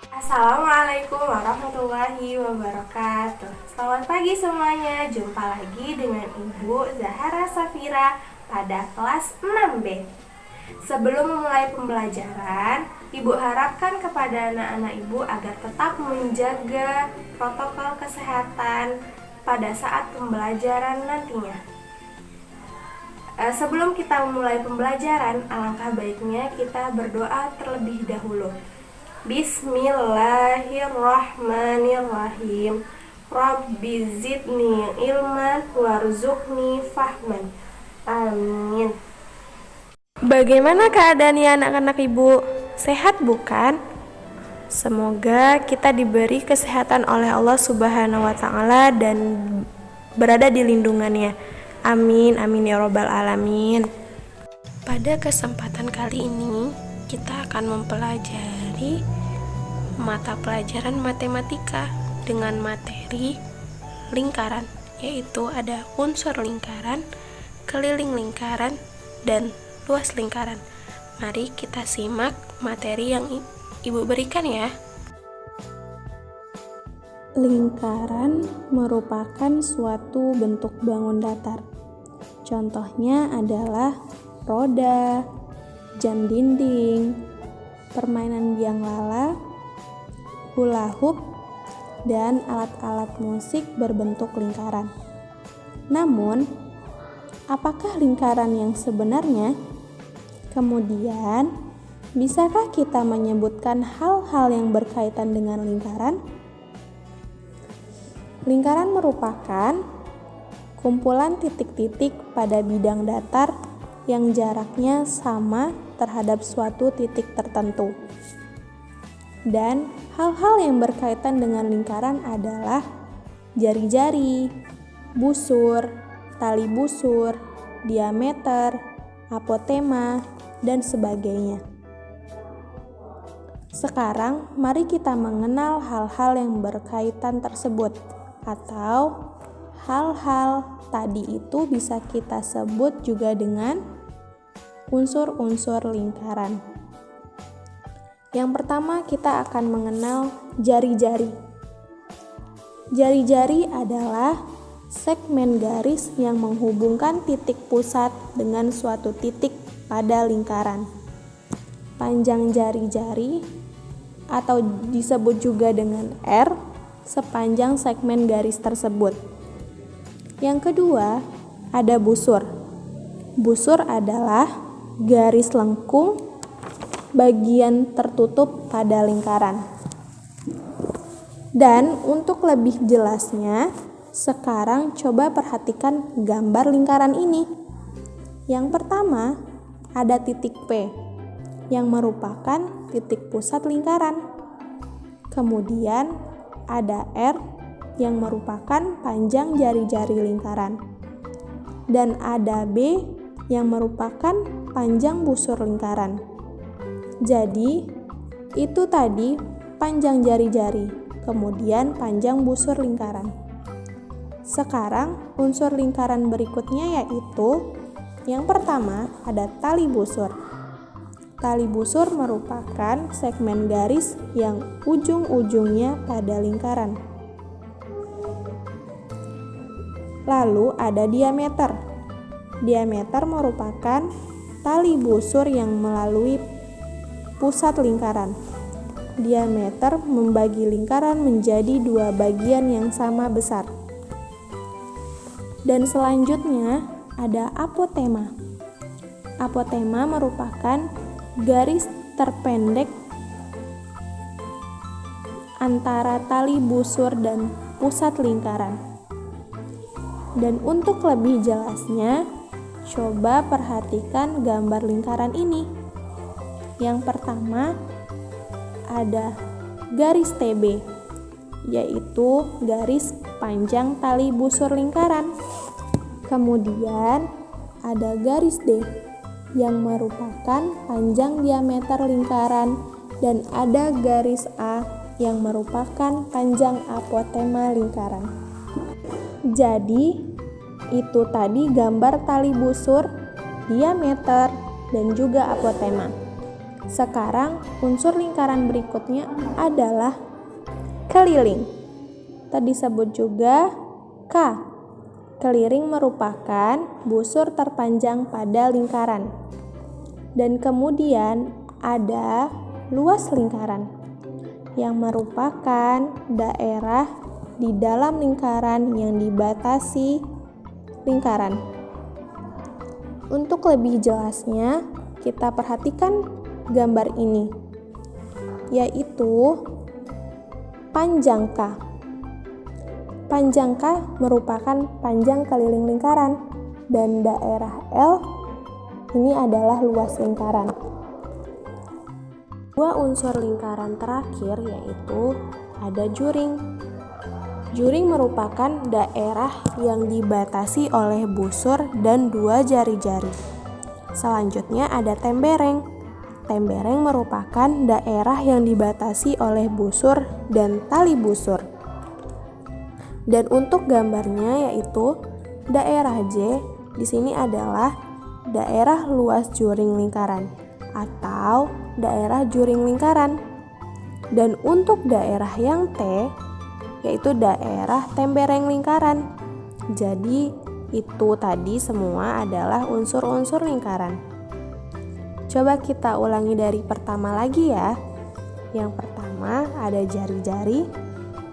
Assalamualaikum warahmatullahi wabarakatuh. Selamat pagi semuanya. Jumpa lagi dengan Ibu Zahara Safira pada kelas 6B. Sebelum memulai pembelajaran, Ibu harapkan kepada anak-anak Ibu agar tetap menjaga protokol kesehatan pada saat pembelajaran nantinya. Sebelum kita memulai pembelajaran, alangkah baiknya kita berdoa terlebih dahulu. Bismillahirrahmanirrahim. Rabbi zidni ilman warzuqni fahman. Amin. Bagaimana keadaannya anak-anak Ibu? Sehat bukan? Semoga kita diberi kesehatan oleh Allah Subhanahu wa Ta'ala dan berada di lindungannya. Amin, amin ya robbal alamin. Pada kesempatan kali ini kita akan mempelajari mata pelajaran matematika dengan materi lingkaran, yaitu ada unsur lingkaran, keliling lingkaran, dan luas lingkaran. Mari kita simak materi yang Ibu berikan ya. Lingkaran merupakan suatu bentuk bangun datar. Contohnya adalah roda, jam dinding, permainan biang lala, hula hoop, dan alat-alat musik berbentuk lingkaran. Namun, apakah lingkaran yang sebenarnya? Kemudian, bisakah kita menyebutkan hal-hal yang berkaitan dengan lingkaran? Lingkaran merupakan kumpulan titik-titik pada bidang datar yang jaraknya sama terhadap suatu titik tertentu. Dan hal-hal yang berkaitan dengan lingkaran adalah jari-jari, busur, tali busur, diameter, apotema, dan sebagainya. Sekarang mari kita mengenal hal-hal yang berkaitan tersebut, atau hal-hal tadi itu bisa kita sebut juga dengan unsur-unsur lingkaran. Yang pertama kita akan mengenal jari-jari. Jari-jari adalah segmen garis yang menghubungkan titik pusat dengan suatu titik pada lingkaran. Panjang jari-jari atau disebut juga dengan R sepanjang segmen garis tersebut. Yang kedua, ada busur. Busur adalah garis lengkung bagian tertutup pada lingkaran. Dan untuk lebih jelasnya, sekarang coba perhatikan gambar lingkaran ini. Yang pertama, ada titik P yang merupakan titik pusat lingkaran. Kemudian ada R yang merupakan panjang jari-jari lingkaran. Dan ada B yang merupakan panjang busur lingkaran. Jadi, itu tadi panjang jari-jari, kemudian panjang busur lingkaran. Sekarang, unsur lingkaran berikutnya yaitu yang pertama ada tali busur. Tali busur merupakan segmen garis yang ujung-ujungnya pada lingkaran. Lalu ada diameter. Diameter merupakan tali busur yang melalui pusat lingkaran. Diameter membagi lingkaran menjadi dua bagian yang sama besar. Dan selanjutnya ada apotema. Apotema merupakan garis terpendek antara tali busur dan pusat lingkaran. Dan untuk lebih jelasnya, coba perhatikan gambar lingkaran ini. Yang pertama ada garis TB, yaitu garis panjang tali busur lingkaran. Kemudian ada garis D yang merupakan panjang diameter lingkaran, dan ada garis A yang merupakan panjang apotema lingkaran. Jadi, itu tadi gambar tali busur, diameter, dan juga apotema. Sekarang unsur lingkaran berikutnya adalah keliling. Tadi disebut juga K. Keliling merupakan busur terpanjang pada lingkaran. Dan kemudian ada luas lingkaran yang merupakan daerah di dalam lingkaran yang dibatasi lingkaran. Untuk lebih jelasnya, kita perhatikan gambar ini, yaitu panjang K. Panjang K merupakan panjang keliling lingkaran, dan daerah L ini adalah luas lingkaran. Dua unsur lingkaran terakhir yaitu ada juring. Juring merupakan daerah yang dibatasi oleh busur dan dua jari-jari. Selanjutnya ada tembereng. Tembereng merupakan daerah yang dibatasi oleh busur dan tali busur. Dan untuk gambarnya yaitu daerah J di sini adalah daerah luas juring lingkaran atau daerah juring lingkaran. Dan untuk daerah yang T yaitu daerah tembereng lingkaran. Jadi itu tadi semua adalah unsur-unsur lingkaran. Coba kita ulangi dari pertama lagi ya. Yang pertama ada jari-jari,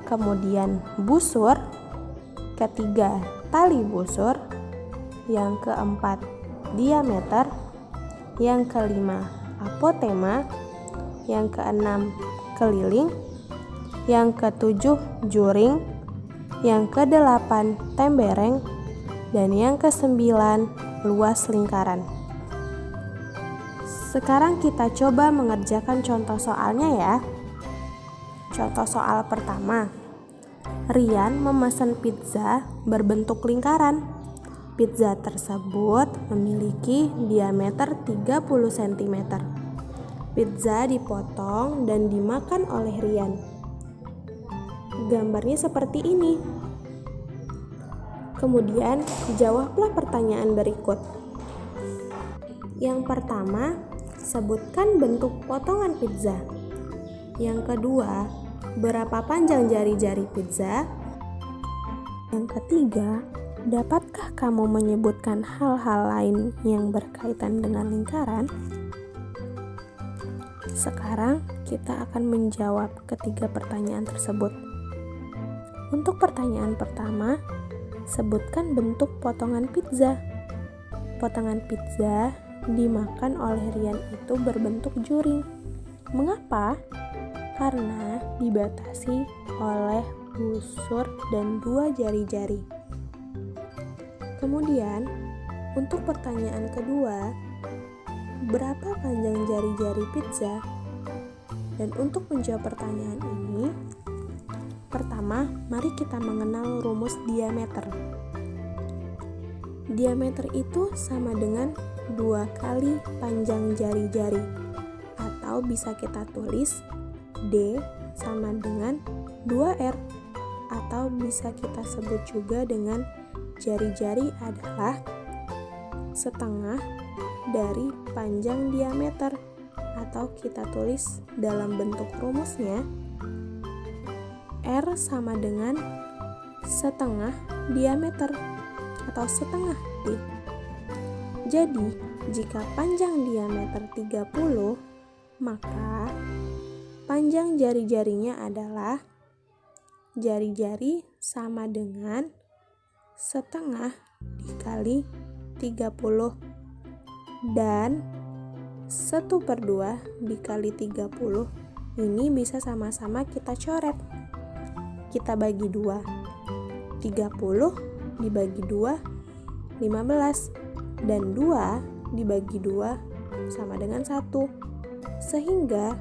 kemudian busur, ketiga tali busur, yang keempat diameter, yang kelima apotema, yang keenam keliling, yang ketujuh juring, yang kedelapan tembereng, dan yang kesembilan luas lingkaran. Sekarang kita coba mengerjakan contoh soalnya ya. Contoh soal pertama, Rian memesan pizza berbentuk lingkaran. Pizza tersebut memiliki diameter 30 cm. Pizza dipotong dan dimakan oleh Rian. Gambarnya seperti ini. Kemudian jawablah pertanyaan berikut. Yang pertama, sebutkan bentuk potongan pizza. Yang kedua, berapa panjang jari-jari pizza? Yang ketiga, dapatkah kamu menyebutkan hal-hal lain yang berkaitan dengan lingkaran? Sekarang kita akan menjawab ketiga pertanyaan tersebut. Untuk pertanyaan pertama, sebutkan bentuk potongan pizza. Potongan pizza dimakan oleh Rian itu berbentuk juring. Mengapa? Karena dibatasi oleh busur dan dua jari-jari. Kemudian, untuk pertanyaan kedua, berapa panjang jari-jari pizza? Dan untuk menjawab pertanyaan ini, pertama, mari kita mengenal rumus diameter. Diameter itu sama dengan 2 kali panjang jari-jari, atau bisa kita tulis D sama dengan 2R, atau bisa kita sebut juga dengan jari-jari adalah setengah dari panjang diameter, atau kita tulis dalam bentuk rumusnya R sama dengan setengah diameter atau setengah D. Jadi, jika panjang diameter 30, maka panjang jari-jarinya adalah jari-jari sama dengan setengah dikali 30, dan 1/2 dikali 30 ini bisa sama-sama kita coret. Kita bagi 2. 30 dibagi 2, 15. Dan 2 dibagi 2 sama dengan 1. Sehingga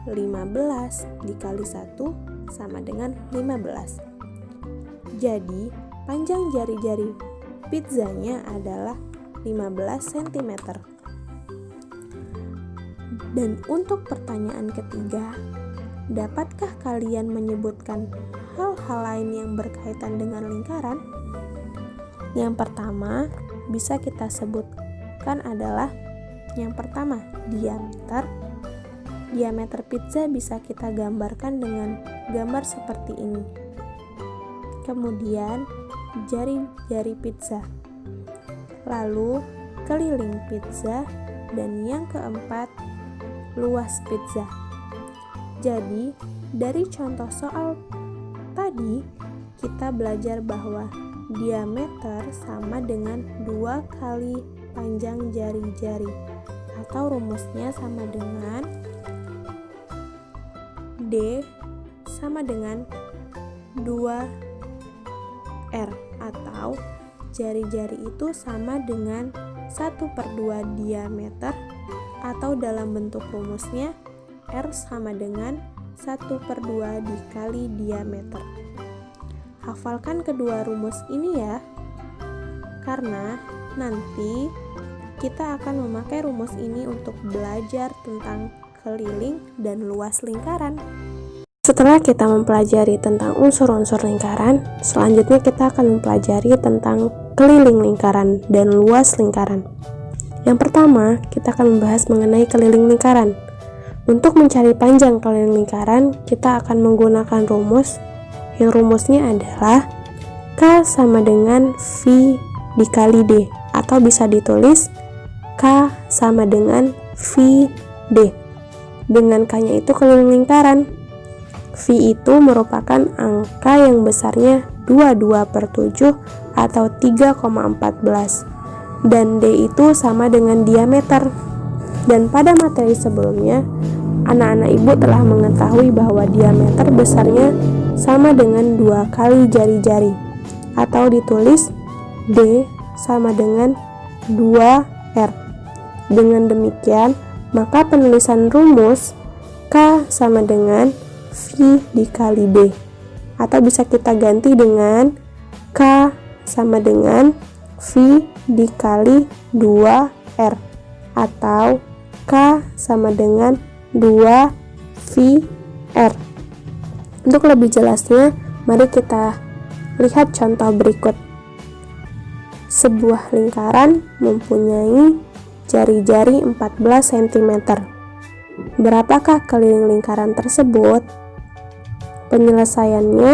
15 dikali 1 sama dengan 15. Jadi, panjang jari-jari pizzanya adalah 15 cm. Dan untuk pertanyaan ketiga, dapatkah kalian menyebutkan hal-hal lain yang berkaitan dengan lingkaran? Yang pertama, bisa kita sebutkan adalah Yang pertama, diameter. Diameter pizza bisa kita gambarkan dengan gambar seperti ini. Kemudian, jari-jari pizza. Lalu, keliling pizza. Dan yang keempat, luas pizza. Jadi, dari contoh soal tadi, kita belajar bahwa diameter sama dengan 2 kali panjang jari-jari, atau rumusnya sama dengan D sama dengan 2R, atau jari-jari itu sama dengan 1/2 diameter, atau dalam bentuk rumusnya R sama dengan 1/2 dikali diameter. Hafalkan kedua rumus ini ya, karena nanti kita akan memakai rumus ini untuk belajar tentang keliling dan luas lingkaran. Setelah kita mempelajari tentang unsur-unsur lingkaran, selanjutnya kita akan mempelajari tentang keliling lingkaran dan luas lingkaran. Yang pertama, kita akan membahas mengenai keliling lingkaran. Untuk mencari panjang keliling lingkaran, kita akan menggunakan rumus, yang rumusnya adalah K sama dengan V dikali D, atau bisa ditulis K sama dengan V D. Dengan K-nya itu keliling lingkaran. V itu merupakan angka yang besarnya 22/7 atau 3,14, dan D itu sama dengan diameter. Dan pada materi sebelumnya, anak-anak ibu telah mengetahui bahwa diameter besarnya sama dengan 2 kali jari-jari, atau ditulis D sama dengan 2R. Dengan demikian, maka penulisan rumus K sama dengan V dikali D, atau bisa kita ganti dengan K sama dengan V dikali 2R, atau K sama dengan 2VR. Untuk lebih jelasnya, mari kita lihat contoh berikut. Sebuah lingkaran mempunyai jari-jari 14 cm. Berapakah keliling lingkaran tersebut? Penyelesaiannya,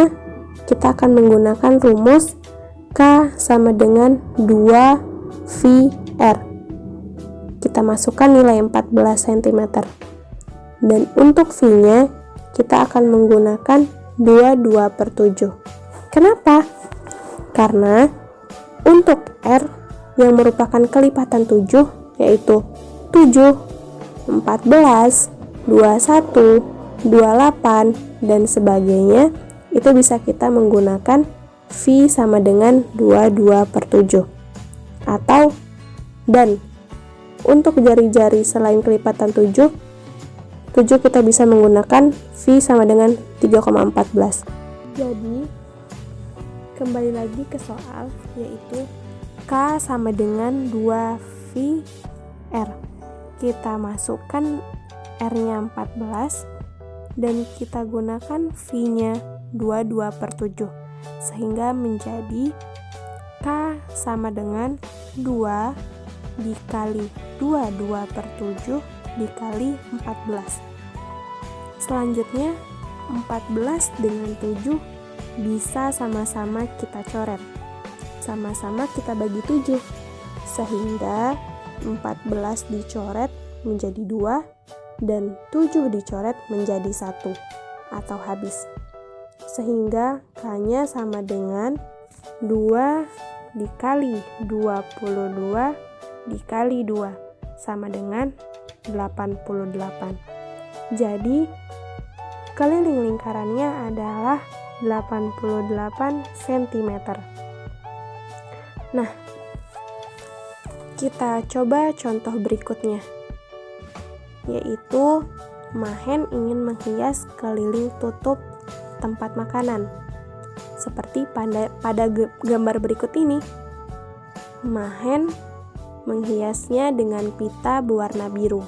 kita akan menggunakan rumus K sama dengan 2VR. Kita masukkan nilai 14 cm. Dan untuk V-nya, kita akan menggunakan 22/7. Kenapa? Karena untuk R yang merupakan kelipatan 7, yaitu 7, 14, 21, 28, dan sebagainya, itu bisa kita menggunakan V sama dengan 22/7. Atau, dan untuk jari-jari selain kelipatan 7 kita bisa menggunakan V sama dengan 3,14. Jadi, kembali lagi ke soal, yaitu K sama dengan 2VR. Kita masukkan R-nya 14 dan kita gunakan V-nya 22/7, sehingga menjadi K sama dengan 2 dikali 22/7 dikali 14. Selanjutnya, 14 dengan 7 bisa sama-sama kita coret. Sama-sama kita bagi 7, sehingga 14 dicoret menjadi 2 dan 7 dicoret menjadi 1 atau habis. Sehingga K-nya sama dengan 2 dikali 22 dikali 2 sama dengan 88. Jadi, keliling lingkarannya adalah 88 cm. Nah, kita coba contoh berikutnya, yaitu Mahen ingin menghias keliling tutup tempat makanan. Seperti pada gambar berikut ini, Mahen menghiasnya dengan pita berwarna biru.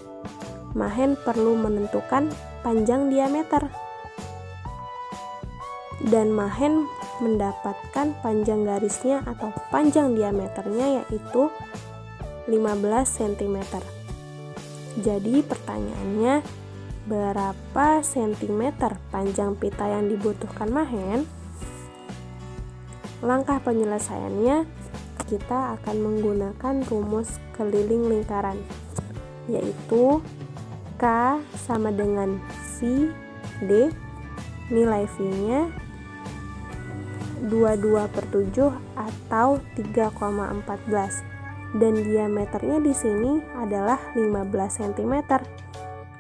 Mahen perlu menentukan panjang diameter. Dan Mahen mendapatkan panjang garisnya atau panjang diameternya yaitu 15 cm. Jadi pertanyaannya, berapa sentimeter panjang pita yang dibutuhkan Mahen? Langkah penyelesaiannya, kita akan menggunakan rumus keliling lingkaran, yaitu K sama dengan V D, nilai V-nya 22/7 atau 3,14, dan diameternya di sini adalah 15 cm.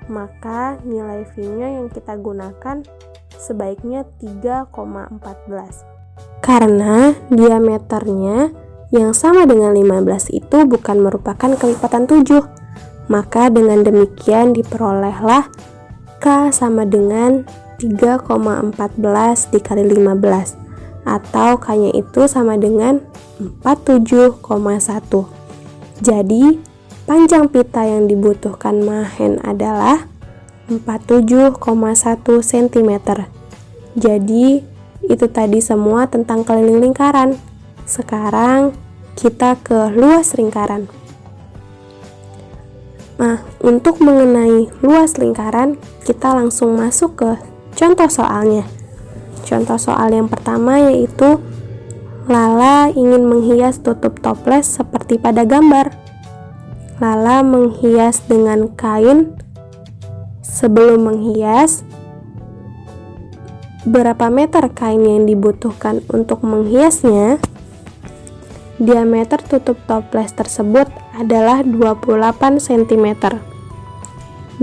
Maka nilai V-nya yang kita gunakan sebaiknya 3,14. Karena diameternya yang sama dengan 15 itu bukan merupakan kelipatan 7, maka dengan demikian diperolehlah K sama dengan 3,14 dikali 15, atau K-nya itu sama dengan 47,1. Jadi panjang pita yang dibutuhkan Mahen adalah 47,1 cm. Jadi itu tadi semua tentang keliling lingkaran. Sekarang kita ke luas lingkaran. Nah, untuk mengenai luas lingkaran, kita langsung masuk ke contoh soalnya. Contoh soal yang pertama yaitu Lala ingin menghias tutup toples seperti pada gambar. Lala menghias dengan kain. Sebelum menghias, berapa meter kain yang dibutuhkan untuk menghiasnya? Diameter tutup toples tersebut adalah 28 cm.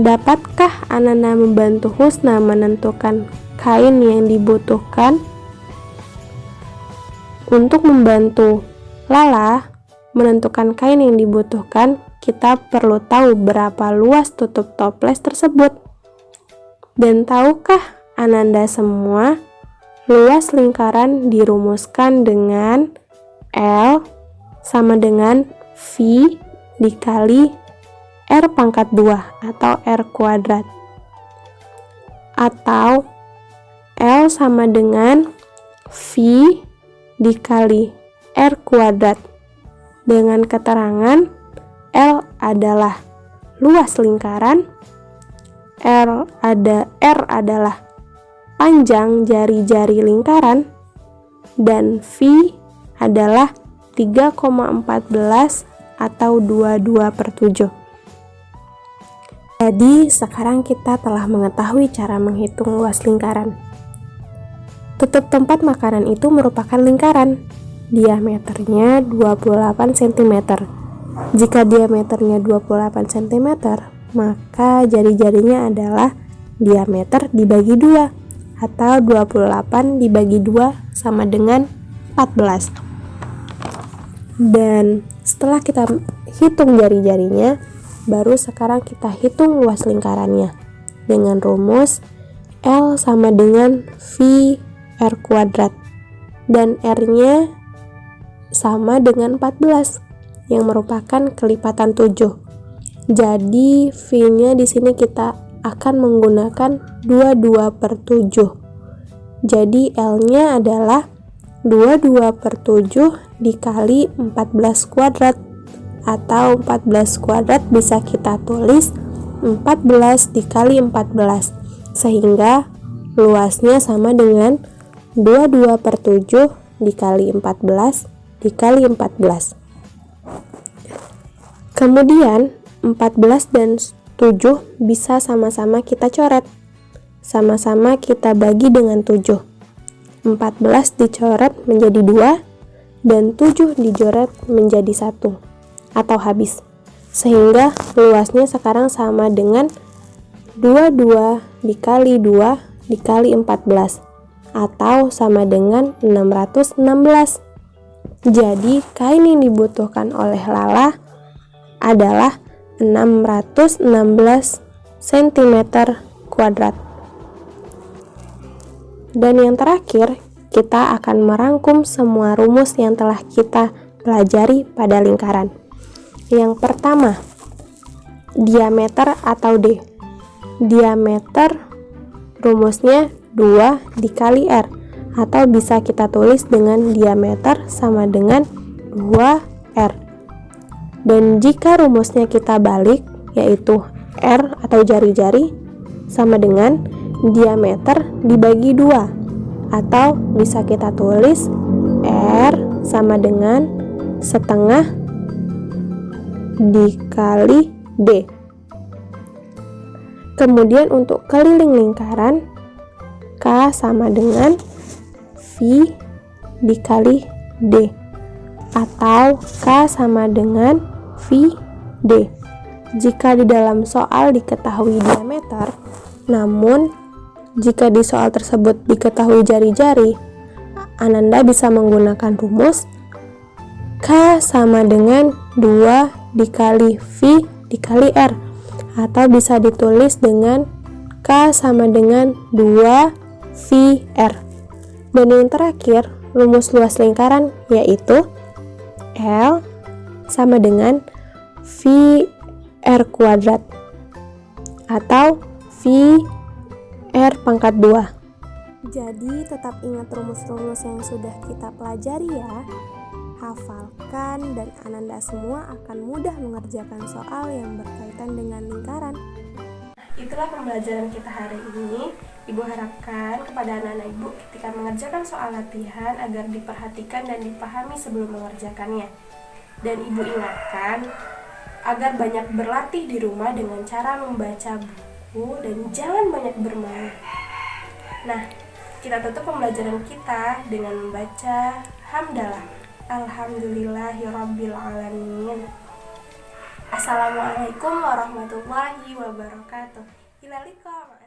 Dapatkah Ananda membantu Husna menentukan kain yang dibutuhkan? Untuk membantu Lala menentukan kain yang dibutuhkan, kita perlu tahu berapa luas tutup toples tersebut. Dan tahukah Ananda semua, luas lingkaran dirumuskan dengan L sama dengan V dikali R pangkat 2 atau R kuadrat, atau L sama dengan V dikali R kuadrat, dengan keterangan L adalah luas lingkaran, R adalah panjang jari-jari lingkaran, dan V adalah 3,14 atau 22/7. Jadi sekarang kita telah mengetahui cara menghitung luas lingkaran. Tutup tempat makanan itu merupakan lingkaran. Diameternya 28 cm. Jika diameternya 28 cm, maka jari-jarinya adalah diameter dibagi 2, atau 28 dibagi 2 sama dengan 14. Dan setelah kita hitung jari-jarinya, baru sekarang kita hitung luas lingkarannya dengan rumus L sama dengan V R kuadrat, dan R-nya sama dengan 14 yang merupakan kelipatan 7. Jadi V-nya di sini kita akan menggunakan 22/7. Jadi L-nya adalah 22/7 dikali 14 kuadrat, atau 14 kuadrat bisa kita tulis 14 dikali 14, sehingga luasnya sama dengan 22/7 dikali 14 dikali 14. Kemudian 14 dan 7 bisa sama-sama kita coret. Sama-sama kita bagi dengan 7. 14 dicoret menjadi 2 dan 7 dicoret menjadi 1 atau habis. Sehingga luasnya sekarang sama dengan 22 dikali 2 dikali 14, atau sama dengan 616. Jadi kain yang dibutuhkan oleh Lala adalah 616 cm kuadrat. Dan yang terakhir, kita akan merangkum semua rumus yang telah kita pelajari pada lingkaran. Yang pertama, diameter atau D. Diameter rumusnya 2 dikali R, atau bisa kita tulis dengan diameter sama dengan 2R. Dan jika rumusnya kita balik, yaitu R atau jari-jari sama dengan diameter dibagi 2, atau bisa kita tulis R sama dengan setengah dikali D. Kemudian untuk keliling lingkaran, K sama dengan V dikali D, atau K sama dengan V D. Jika di dalam soal diketahui diameter, namun jika di soal tersebut diketahui jari-jari, Ananda bisa menggunakan rumus K sama dengan 2 dikali V dikali R, atau bisa ditulis dengan K sama dengan 2 V R. Dan yang terakhir, rumus luas lingkaran, yaitu L sama dengan V R kuadrat atau V R pangkat 2. Jadi tetap ingat rumus-rumus yang sudah kita pelajari ya. Hafalkan dan Ananda semua akan mudah mengerjakan soal yang berkaitan dengan lingkaran. Itulah pembelajaran kita hari ini. Ibu harapkan kepada anak-anak ibu ketika mengerjakan soal latihan agar diperhatikan dan dipahami sebelum mengerjakannya. Dan ibu ingatkan agar banyak berlatih di rumah dengan cara membaca buku dan jangan banyak bermain. Nah, kita tutup pembelajaran kita dengan membaca hamdalah. Alhamdulillahirabbil alamin. Assalamualaikum warahmatullahi wabarakatuh. Ila liqa.